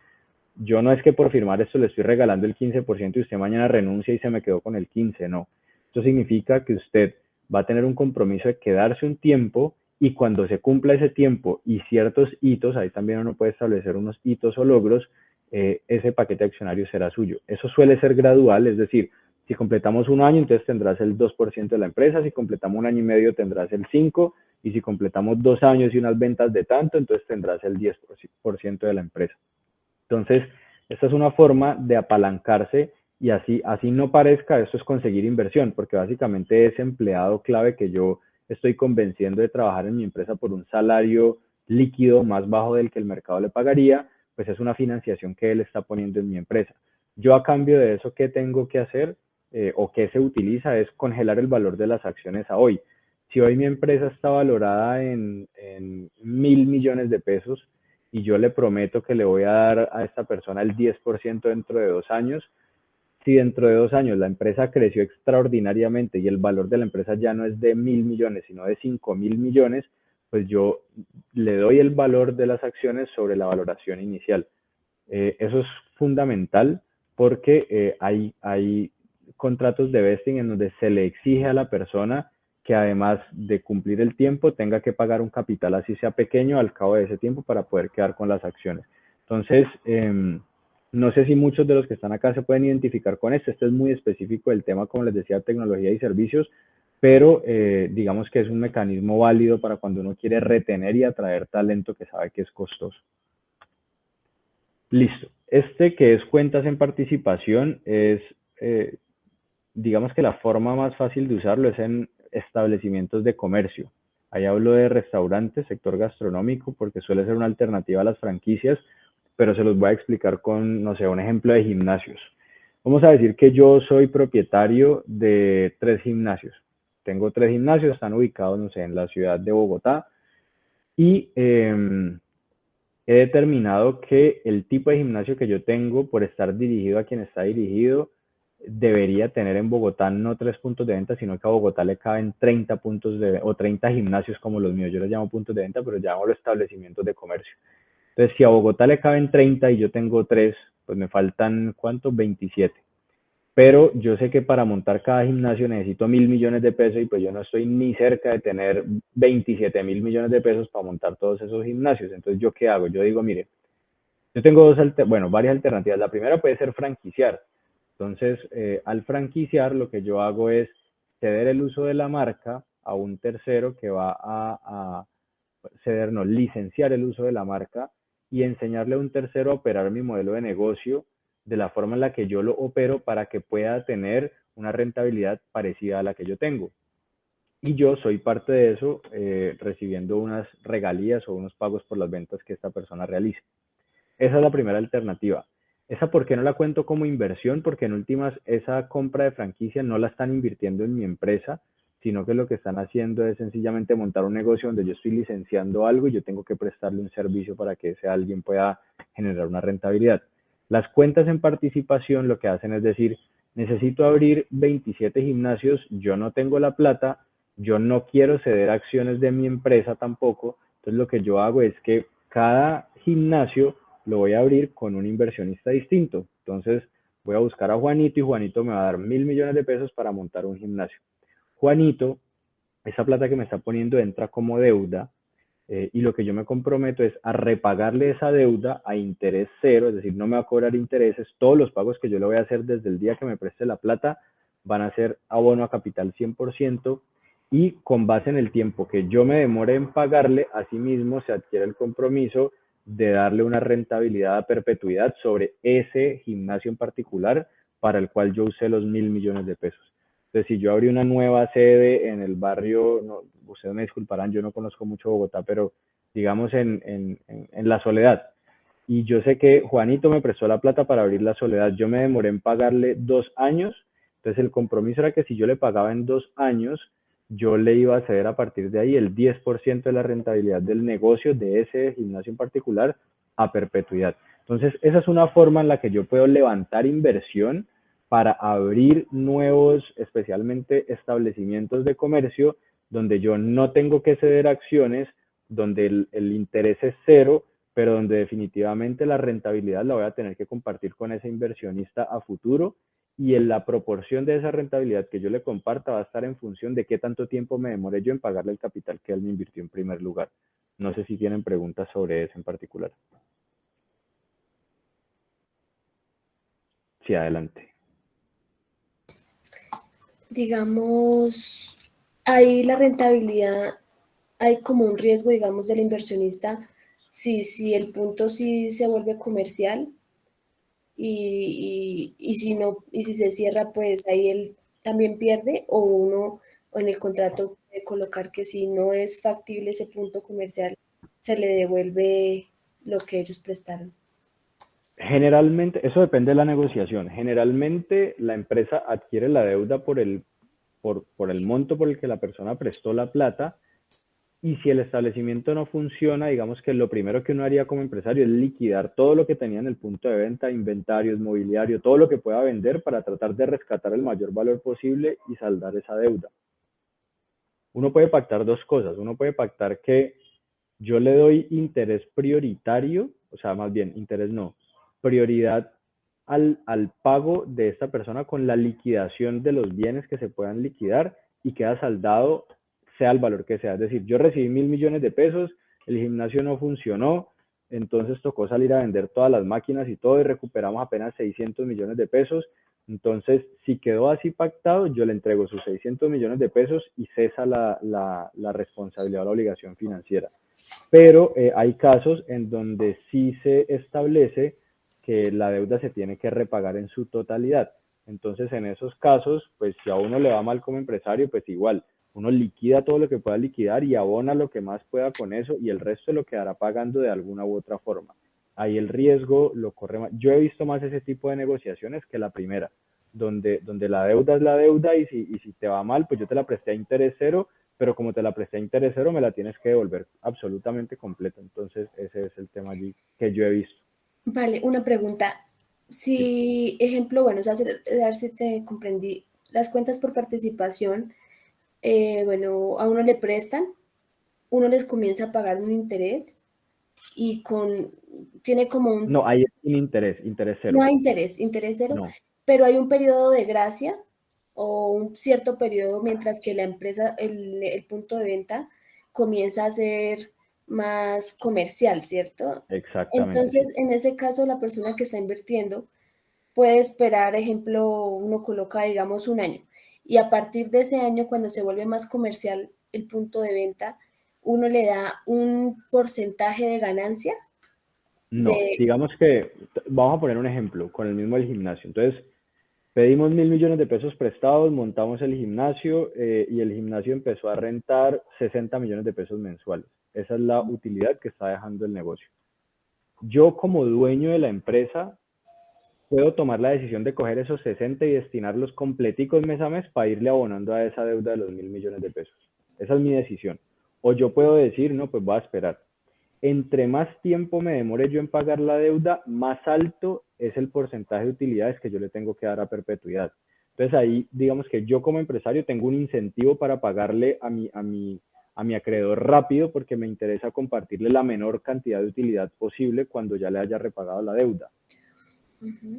yo no es que por firmar esto le estoy regalando el 15% y usted mañana renuncia y se me quedó con el 15%, no. Esto significa que usted va a tener un compromiso de quedarse un tiempo y cuando se cumpla ese tiempo y ciertos hitos, ahí también uno puede establecer unos hitos o logros, ese paquete accionario será suyo. Eso suele ser gradual, es decir, si completamos un año, entonces tendrás el 2% de la empresa, si completamos un año y medio tendrás el 5%, y si completamos 2 años y unas ventas de tanto, entonces tendrás el 10% de la empresa. Entonces, esta es una forma de apalancarse y así no parezca, esto es conseguir inversión, porque básicamente ese empleado clave que yo estoy convenciendo de trabajar en mi empresa por un salario líquido más bajo del que el mercado le pagaría, pues es una financiación que él está poniendo en mi empresa. Yo a cambio de eso, ¿qué tengo que hacer? O qué se utiliza es congelar el valor de las acciones a hoy. Si hoy mi empresa está valorada en 1.000 millones de pesos y yo le prometo que le voy a dar a esta persona el 10% dentro de 2 años, si dentro de 2 años la empresa creció extraordinariamente y el valor de la empresa ya no es de 1.000 millones, sino de 5.000 millones, pues yo le doy el valor de las acciones sobre la valoración inicial. Eso es fundamental porque hay contratos de vesting en donde se le exige a la persona que además de cumplir el tiempo tenga que pagar un capital así sea pequeño al cabo de ese tiempo para poder quedar con las acciones. Entonces, no sé si muchos de los que están acá se pueden identificar con esto. Esto es muy específico del tema, como les decía, tecnología y servicios, pero digamos que es un mecanismo válido para cuando uno quiere retener y atraer talento que sabe que es costoso. Listo. Este que es cuentas en participación es, digamos que la forma más fácil de usarlo es en establecimientos de comercio. Ahí hablo de restaurantes, sector gastronómico, porque suele ser una alternativa a las franquicias, pero se los voy a explicar con, no sé, un ejemplo de gimnasios. Vamos a decir que yo soy propietario de 3 gimnasios. Tengo 3 gimnasios, están ubicados, no sé, en la ciudad de Bogotá y he determinado que el tipo de gimnasio que yo tengo, por estar dirigido a quien está dirigido, debería tener en Bogotá no 3 puntos de venta, sino que a Bogotá le caben 30 puntos o 30 gimnasios como los míos. Yo los llamo puntos de venta, pero llamo los establecimientos de comercio. Entonces, si a Bogotá le caben 30 y yo tengo 3, pues me faltan, ¿cuánto? 27. pero yo sé que para montar cada gimnasio necesito 1.000 millones de pesos y pues yo no estoy ni cerca de tener 27.000 millones de pesos para montar todos esos gimnasios. Entonces, ¿yo qué hago? Yo digo, mire, yo tengo varias alternativas. La primera puede ser franquiciar. Entonces, al franquiciar, lo que yo hago es ceder el uso de la marca a un tercero que va a licenciar el uso de la marca y enseñarle a un tercero a operar mi modelo de negocio de la forma en la que yo lo opero para que pueda tener una rentabilidad parecida a la que yo tengo. Y yo soy parte de eso, recibiendo unas regalías o unos pagos por las ventas que esta persona realice. Esa es la primera alternativa. ¿Esa por qué no la cuento como inversión? Porque en últimas esa compra de franquicia no la están invirtiendo en mi empresa, sino que lo que están haciendo es sencillamente montar un negocio donde yo estoy licenciando algo y yo tengo que prestarle un servicio para que ese alguien pueda generar una rentabilidad. Las cuentas en participación lo que hacen es decir, necesito abrir 27 gimnasios, yo no tengo la plata, yo no quiero ceder acciones de mi empresa tampoco, entonces lo que yo hago es que cada gimnasio lo voy a abrir con un inversionista distinto. Entonces voy a buscar a Juanito y Juanito me va a dar 1.000 millones de pesos para montar un gimnasio. Juanito, esa plata que me está poniendo entra como deuda y lo que yo me comprometo es a repagarle esa deuda a interés cero, es decir, no me va a cobrar intereses. Todos los pagos que yo le voy a hacer desde el día que me preste la plata van a ser abono a capital 100% y con base en el tiempo que yo me demore en pagarle, asimismo se adquiere el compromiso de darle una rentabilidad a perpetuidad sobre ese gimnasio en particular para el cual yo usé los 1.000 millones de pesos. Entonces, si yo abrí una nueva sede en el barrio, no, ustedes me disculparán, yo no conozco mucho Bogotá, pero digamos en La Soledad, y yo sé que Juanito me prestó la plata para abrir La Soledad, yo me demoré en pagarle 2 años, entonces el compromiso era que si yo le pagaba en 2 años, yo le iba a ceder a partir de ahí el 10% de la rentabilidad del negocio de ese gimnasio en particular a perpetuidad. Entonces, esa es una forma en la que yo puedo levantar inversión para abrir nuevos, especialmente establecimientos de comercio, donde yo no tengo que ceder acciones, donde el interés es cero, pero donde definitivamente la rentabilidad la voy a tener que compartir con ese inversionista a futuro y en la proporción de esa rentabilidad que yo le comparta va a estar en función de qué tanto tiempo me demore yo en pagarle el capital que él me invirtió en primer lugar. No sé si tienen preguntas sobre eso en particular. Sí, adelante. Digamos, ahí la rentabilidad, hay como un riesgo, digamos, del inversionista, si el punto sí se vuelve comercial y si no, y si se cierra, pues ahí él también pierde, o uno, o en el contrato puede colocar que si no es factible ese punto comercial, se le devuelve lo que ellos prestaron. Generalmente, eso depende de la negociación. Generalmente la empresa adquiere la deuda por el monto por el que la persona prestó la plata y si el establecimiento no funciona, digamos que lo primero que uno haría como empresario es liquidar todo lo que tenía en el punto de venta, inventarios, mobiliario, todo lo que pueda vender para tratar de rescatar el mayor valor posible y saldar esa deuda. Uno puede pactar dos cosas. Uno puede pactar que yo le doy interés prioritario, o sea, más bien, interés no, prioridad al pago de esta persona con la liquidación de los bienes que se puedan liquidar y queda saldado sea el valor que sea. Es decir, yo recibí 1.000 millones de pesos, el gimnasio no funcionó, entonces tocó salir a vender todas las máquinas y todo y recuperamos apenas 600 millones de pesos. Entonces, si quedó así pactado, yo le entrego sus 600 millones de pesos y cesa la responsabilidad o la obligación financiera. Pero hay casos en donde sí se establece que la deuda se tiene que repagar en su totalidad. Entonces, en esos casos, pues si a uno le va mal como empresario, pues igual, uno liquida todo lo que pueda liquidar y abona lo que más pueda con eso y el resto lo quedará pagando de alguna u otra forma. Ahí el riesgo lo corre más. Yo he visto más ese tipo de negociaciones que la primera, donde la deuda es la deuda y si te va mal, pues yo te la presté a interés cero, pero como te la presté a interés cero, me la tienes que devolver absolutamente completa. Entonces, ese es el tema allí que yo he visto. Vale, una pregunta. Si, ejemplo, bueno, o sea, darse te comprendí, las cuentas por participación, bueno, a uno le prestan, uno les comienza a pagar un interés y tiene como un, No, ahí es sin interés, interés cero. no hay interés cero, No. pero hay un periodo de gracia o un cierto periodo mientras que la empresa, el punto de venta comienza a ser más comercial, ¿cierto? Exactamente, sí. Entonces, en ese caso, la persona que está invirtiendo puede esperar, ejemplo, uno coloca, digamos, un año, y a partir de ese año, cuando se vuelve más comercial el punto de venta, uno le da un porcentaje de ganancia No, de... digamos que, vamos a poner un ejemplo con el mismo del gimnasio. Entonces, pedimos 1.000 millones de pesos prestados, montamos el gimnasio y el gimnasio empezó a rentar 60 millones de pesos mensuales. Esa es la utilidad que está dejando el negocio. Yo como dueño de la empresa puedo tomar la decisión de coger esos 60 y destinarlos completicos mes a mes para irle abonando a esa deuda de los 1.000 millones de pesos. Esa es mi decisión. O yo puedo decir, no, pues voy a esperar. Entre más tiempo me demore yo en pagar la deuda, más alto es el porcentaje de utilidades que yo le tengo que dar a perpetuidad. Entonces ahí, digamos que yo como empresario tengo un incentivo para pagarle a mi acreedor rápido porque me interesa compartirle la menor cantidad de utilidad posible cuando ya le haya repagado la deuda.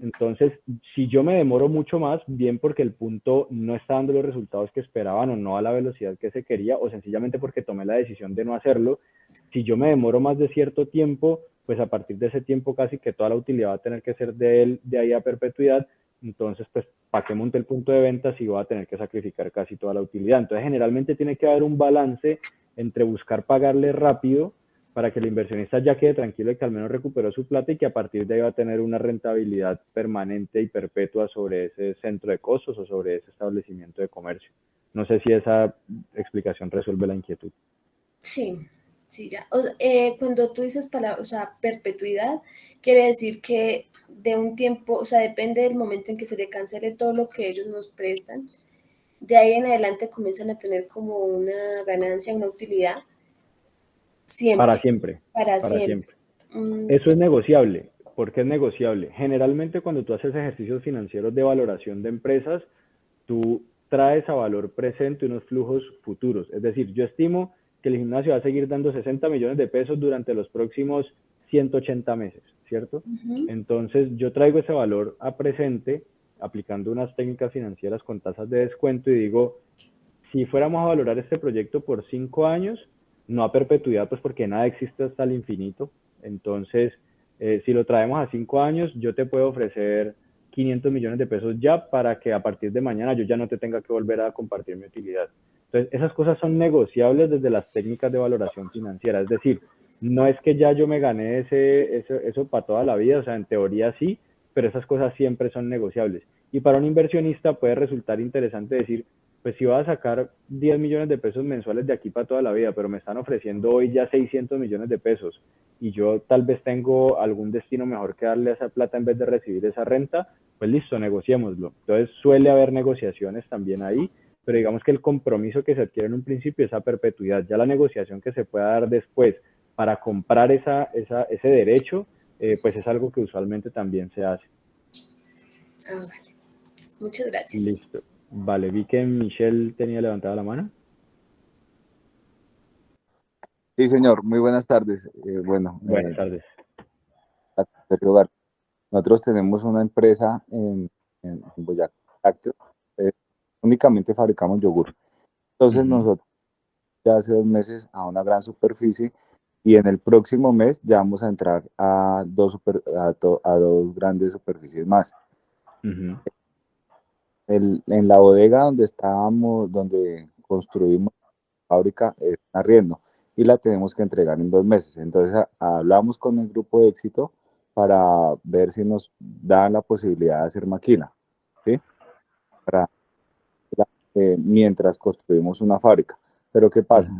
Entonces, si yo me demoro mucho más, bien porque el punto no está dando los resultados que esperaban o no a la velocidad que se quería, o sencillamente porque tomé la decisión de no hacerlo, si yo me demoro más de cierto tiempo, pues a partir de ese tiempo casi que toda la utilidad va a tener que ser de él de ahí a perpetuidad, entonces pues para qué monte el punto de venta si va a tener que sacrificar casi toda la utilidad. Entonces generalmente tiene que haber un balance entre buscar pagarle rápido para que el inversionista ya quede tranquilo de que al menos recuperó su plata y que a partir de ahí va a tener una rentabilidad permanente y perpetua sobre ese centro de costos o sobre ese establecimiento de comercio. No sé si esa explicación resuelve la inquietud. Sí, sí, ya. Cuando tú dices palabra, o sea, perpetuidad, quiere decir que de un tiempo, o sea, depende del momento en que se le cancele todo lo que ellos nos prestan, de ahí en adelante comienzan a tener como una ganancia, una utilidad, Para siempre, siempre, para para siempre. siempre. Eso es negociable. ¿Por qué es negociable? Generalmente cuando tú haces ejercicios financieros de valoración de empresas, tú traes a valor presente unos flujos futuros. Es decir, yo estimo que el gimnasio va a seguir dando 60 millones de pesos durante los próximos 180 meses, ¿cierto? Entonces yo traigo ese valor a presente aplicando unas técnicas financieras con tasas de descuento y digo, si fuéramos a valorar este proyecto por 5 años, no a perpetuidad, pues porque nada existe hasta el infinito. Entonces, si lo traemos a 5 años, yo te puedo ofrecer 500 millones de pesos ya para que a partir de mañana yo ya no te tenga que volver a compartir mi utilidad. Entonces, esas cosas son negociables desde las técnicas de valoración financiera. Es decir, no es que ya yo me gané eso para toda la vida, o sea, en teoría sí, pero esas cosas siempre son negociables. Y para un inversionista puede resultar interesante decir, pues si vas a sacar 10 millones de pesos mensuales de aquí para toda la vida, pero me están ofreciendo hoy ya 600 millones de pesos y yo tal vez tengo algún destino mejor que darle esa plata en vez de recibir esa renta, pues listo, negociémoslo. Entonces suele haber negociaciones también ahí, pero digamos que el compromiso que se adquiere en un principio es a perpetuidad. Ya la negociación que se pueda dar después para comprar ese derecho, pues es algo que usualmente también se hace. Ah, vale. Muchas gracias. Listo. Vale, vi que Michelle tenía levantada la mano. Sí, señor, muy buenas tardes. Buenas tardes. Nosotros tenemos una empresa en Boyacá, Lácteos, únicamente fabricamos yogur. Entonces nosotros ya hace 2 meses a una gran superficie y en el próximo mes ya vamos a entrar a dos grandes superficies más. En la bodega donde construimos la fábrica, es un arriendo y la tenemos que entregar en 2 meses. Entonces hablamos con el grupo de éxito para ver si nos dan la posibilidad de hacer máquina, ¿sí? Mientras construimos una fábrica. Pero ¿qué pasa?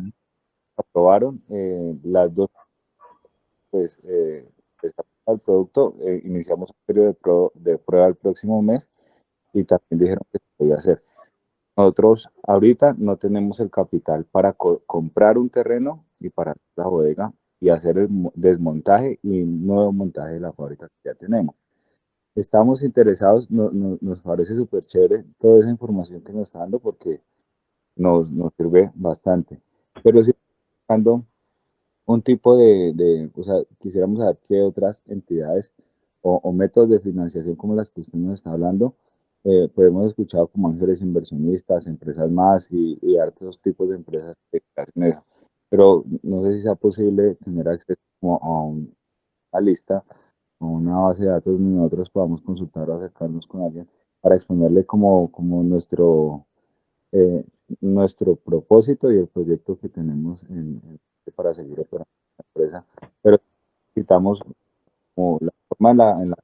Aprobaron las dos, pues, el producto, iniciamos un periodo de prueba el próximo mes y también dijeron que se podía hacer. Nosotros ahorita no tenemos el capital para comprar un terreno y para la bodega y hacer el desmontaje y nuevo montaje de la fábrica que ya tenemos. Estamos interesados, nos parece súper chévere toda esa información que nos está dando porque nos sirve bastante. Pero sí, buscando un tipo o sea, quisiéramos saber qué otras entidades o métodos de financiación como las que usted nos está hablando pues hemos escuchado como ángeles inversionistas, empresas más y hartos tipos de empresas que hacen eso. Pero no sé si sea posible tener acceso como a una lista o una base de datos donde nosotros podamos consultar o acercarnos con alguien para exponerle como eh, nuestro propósito y el proyecto que tenemos para seguir operando la empresa. Pero necesitamos como la forma en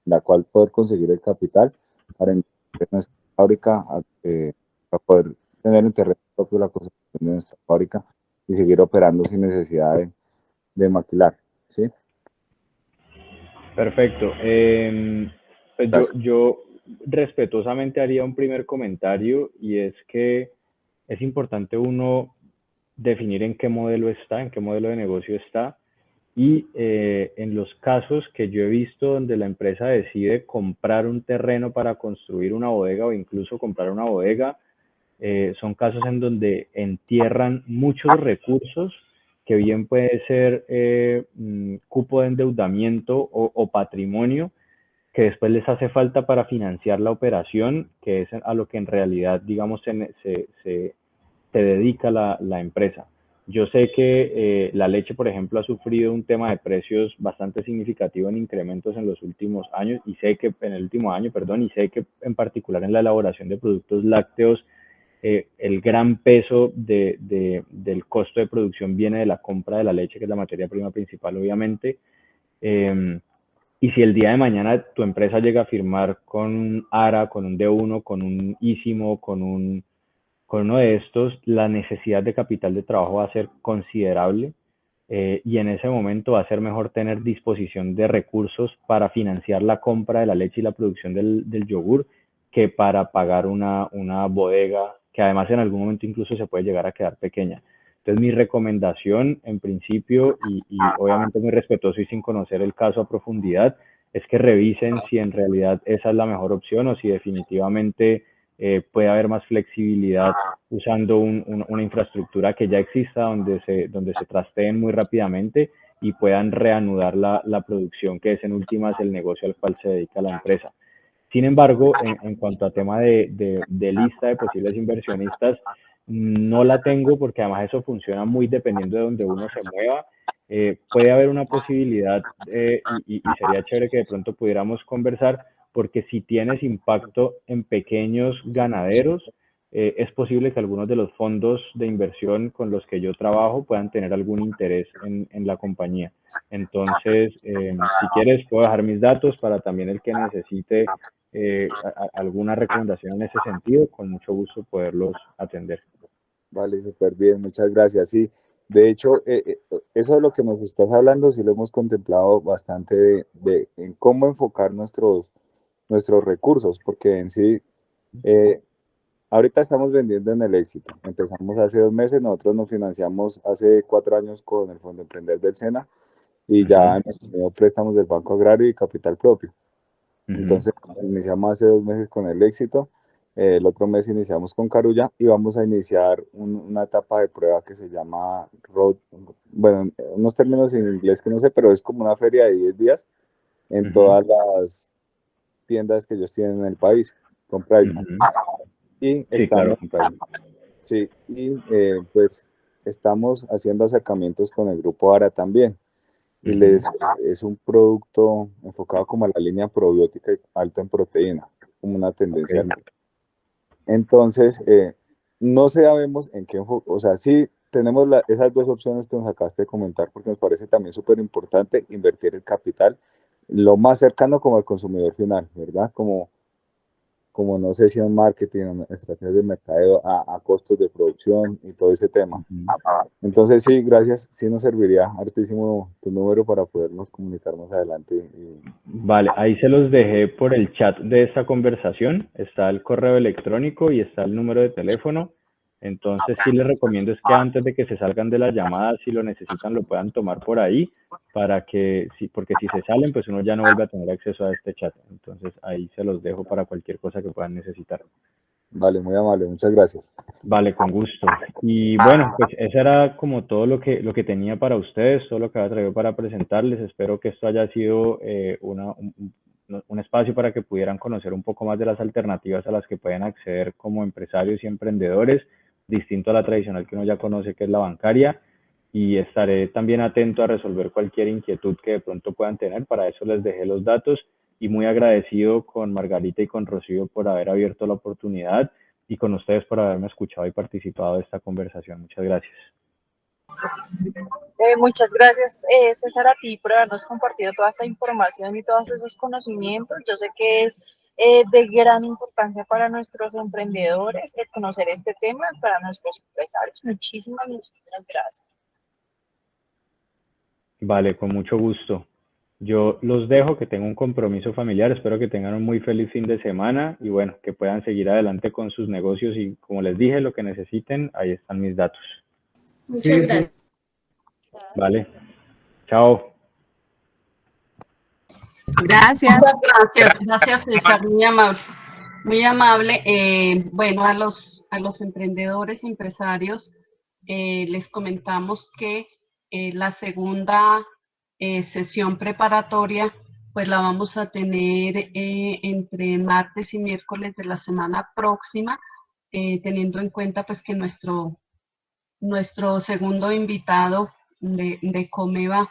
la cual poder conseguir el capital para invertir en nuestra fábrica, para poder tener en terreno propio la construcción de nuestra fábrica y seguir operando sin necesidad de maquilar, ¿sí? Perfecto. Pues Gracias. yo respetuosamente haría un primer comentario y es que es importante uno definir en qué modelo está, en qué modelo de negocio está y en los casos que yo he visto donde la empresa decide comprar un terreno para construir una bodega o incluso comprar una bodega, son casos en donde entierran muchos recursos que bien puede ser cupo de endeudamiento o patrimonio que después les hace falta para financiar la operación, que es a lo que en realidad, digamos, se dedica la empresa. Yo sé que la leche, por ejemplo, ha sufrido un tema de precios bastante significativo en incrementos en los últimos años y sé que en el último año, perdón, y sé que en particular en la elaboración de productos lácteos, el gran peso del costo de producción viene de la compra de la leche, que es la materia prima principal, obviamente. Eh, y si el día de mañana tu empresa llega a firmar con un ARA, con un D1, con un Ísimo, con uno de estos, la necesidad de capital de trabajo va a ser considerable y en ese momento va a ser mejor tener disposición de recursos para financiar la compra de la leche y la producción del yogur que para pagar una bodega que además en algún momento incluso se puede llegar a quedar pequeña. Entonces mi recomendación en principio y obviamente muy respetuoso y sin conocer el caso a profundidad es que revisen si en realidad esa es la mejor opción o si definitivamente puede haber más flexibilidad usando una infraestructura que ya exista donde se trasteen muy rápidamente y puedan reanudar la producción, que es en últimas el negocio al cual se dedica la empresa. Sin embargo, en cuanto a tema de lista de posibles inversionistas, no la tengo porque además eso funciona muy dependiendo de donde uno se mueva. Puede haber una posibilidad y sería chévere que de pronto pudiéramos conversar porque si tienes impacto en pequeños ganaderos, es posible que algunos de los fondos de inversión con los que yo trabajo puedan tener algún interés en la compañía. Entonces, si quieres, puedo dejar mis datos para también el que necesite alguna recomendación en ese sentido, con mucho gusto poderlos atender. Vale, súper bien, muchas gracias. Sí, de hecho, eso de lo que nos estás hablando, sí lo hemos contemplado bastante en cómo enfocar nuestros recursos, porque en sí, ahorita estamos vendiendo en el éxito. Empezamos hace 2 meses, nosotros nos financiamos hace 4 años con el Fondo Emprender del SENA y ya hemos tenido préstamos del Banco Agrario y capital propio. Entonces, iniciamos hace 2 meses con el éxito. El otro mes iniciamos con Carulla y vamos a iniciar una etapa de prueba que se llama Road, bueno, unos términos en inglés que no sé, pero es como una feria de 10 días en todas las tiendas que ellos tienen en el país, con Priceman. Y Sí, claro. estamos, sí, y pues estamos haciendo acercamientos con el grupo ARA también. Y es un producto enfocado como a la línea probiótica y alto en proteína, como una tendencia. Okay. Entonces, no sabemos en qué o sea, sí tenemos esas dos opciones que nos acabaste de comentar, porque nos parece también súper importante invertir el capital lo más cercano como al consumidor final, ¿verdad? Como no sé si en marketing, estrategias de mercadeo, a costos de producción y todo ese tema. Entonces, sí, gracias. Sí nos serviría hartísimo tu número para podernos comunicar más adelante. Vale, ahí se los dejé por el chat de esta conversación. Está el correo electrónico y está el número de teléfono. Entonces, sí les recomiendo es que antes de que se salgan de la llamada, si lo necesitan, lo puedan tomar por ahí, para que, porque si se salen, pues uno ya no vuelve a tener acceso a este chat. Entonces, ahí se los dejo para cualquier cosa que puedan necesitar. Vale, muy amable, muchas gracias. Vale, con gusto. Y bueno, pues eso era como todo lo que tenía para ustedes, todo lo que había traído para presentarles. Espero que esto haya sido una un espacio para que pudieran conocer un poco más de las alternativas a las que pueden acceder como empresarios y emprendedores, distinto a la tradicional que uno ya conoce, que es la bancaria, y estaré también atento a resolver cualquier inquietud que de pronto puedan tener. Para eso les dejé los datos y muy agradecido con Margarita y con Rocío por haber abierto la oportunidad y con ustedes por haberme escuchado y participado de esta conversación. Muchas gracias. Muchas gracias, César, a ti por habernos compartido toda esa información y todos esos conocimientos. Yo sé que es de gran importancia para nuestros emprendedores conocer este tema, para nuestros empresarios. Muchísimas gracias. Vale, con mucho gusto. Yo los dejo, que tengo un compromiso familiar. Espero que tengan un muy feliz fin de semana y bueno, que puedan seguir adelante con sus negocios y como les dije, lo que necesiten, ahí están mis datos. Muchas gracias. Vale. Chao. Gracias. Gracias César, muy amable. Muy amable. Bueno, a los emprendedores, empresarios, les comentamos que la segunda sesión preparatoria, pues la vamos a tener entre martes y miércoles de la semana próxima, teniendo en cuenta pues que nuestro segundo invitado de Comeva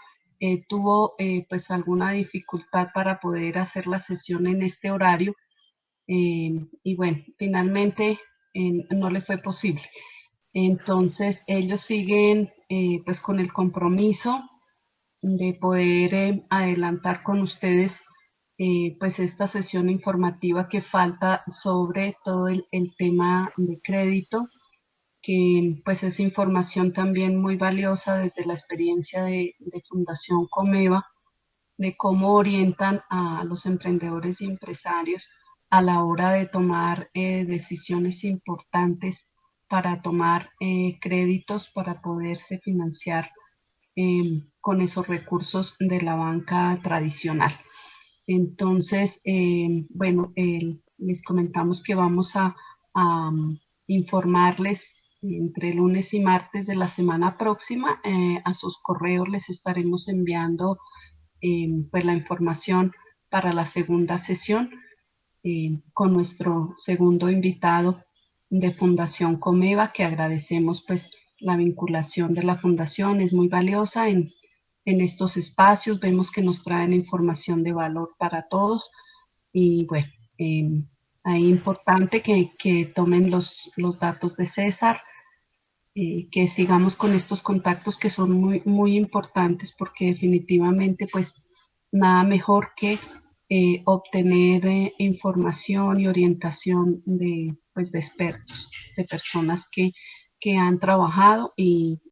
tuvo pues alguna dificultad para poder hacer la sesión en este horario y bueno, finalmente no le fue posible. Entonces ellos siguen pues con el compromiso de poder adelantar con ustedes pues esta sesión informativa que falta sobre todo el tema de crédito, que pues es información también muy valiosa desde la experiencia de Fundación Comeva, de cómo orientan a los emprendedores y empresarios a la hora de tomar decisiones importantes para tomar créditos para poderse financiar con esos recursos de la banca tradicional. Entonces, bueno, les comentamos que vamos a informarles entre lunes y martes de la semana próxima. A sus correos les estaremos enviando pues la información para la segunda sesión con nuestro segundo invitado de Fundación Comeva, que agradecemos pues la vinculación de la fundación, es muy valiosa en estos espacios, vemos que nos traen información de valor para todos y bueno, ahí importante que tomen los datos de César, que sigamos con estos contactos que son muy, muy importantes porque definitivamente pues nada mejor que obtener información y orientación de, pues, de expertos, de personas que han trabajado y